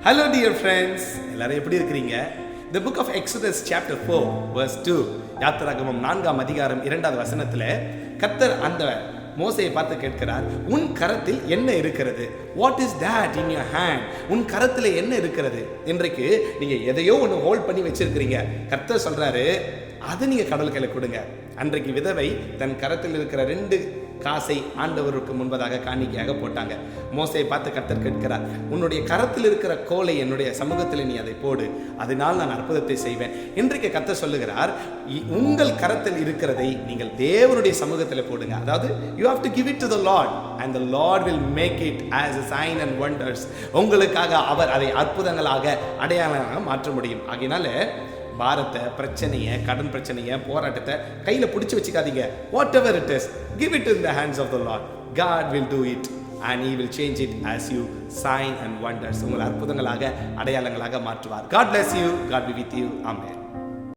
Hello dear friends, எல்லாரும் எப்படி இருக்கிறீங்க? The book of Exodus chapter 4 verse 2 யாத்திராகமம் 4ஆம் அதிகாரம் 2வது வசனத்துல கர்த்தர் அந்த மோசேயை பார்த்து கேட்கிறார், உன் கரத்தில் என்ன இருக்கிறது? What is that in your hand? உன் கரத்தில் என்ன இருக்கிறது? இன்றைக்கு நீங்க எதையோ ஒன்று ஹோல்ட் பண்ணி வச்சிருக்கிறீங்க. கர்த்தர் சொல்றாரு, அதை நீங்க கடல் கையில கொடுங்க. அன்றைக்கு விதவை தன் கரத்தில் இருக்கிற 2 காசை ஆண்டவருக்கு முன்பதாக காணிக்கையாக போட்டாங்க. மோசேயை பார்த்து கர்த்தர் கேட்கிறார், உன்னுடைய கரத்தில் இருக்கிற கோலை என்னுடைய சமூகத்தில் நீ அதை போடு, அதனால் நான் அற்புதத்தை செய்வேன். இன்றைக்கு கர்த்தர் சொல்லுகிறார், உங்கள் கரத்தில் இருக்கிறதை நீங்கள் தேவனுடைய சமூகத்தில் போடுங்க. அதாவது you have to give it to the Lord and the Lord will make it as a sign and wonders. உங்களுக்காக அவர் அதை அற்புதங்களாக அடையாளமாக மாற்ற முடியும். ஆகையினால பாரத்தை, பிரச்சனையை, கடன் பிரச்சனையை, போராட்டத்தை கையில் பிடிச்சி வச்சுக்காதீங்க. Whatever it is, give it in the hands of the Lord. God will do it and he will change it as you sign and wonders. உங்களை அற்புதங்களாக, அடையாளங்களாக மாற்றுவார். God bless you. God be with you. Amen.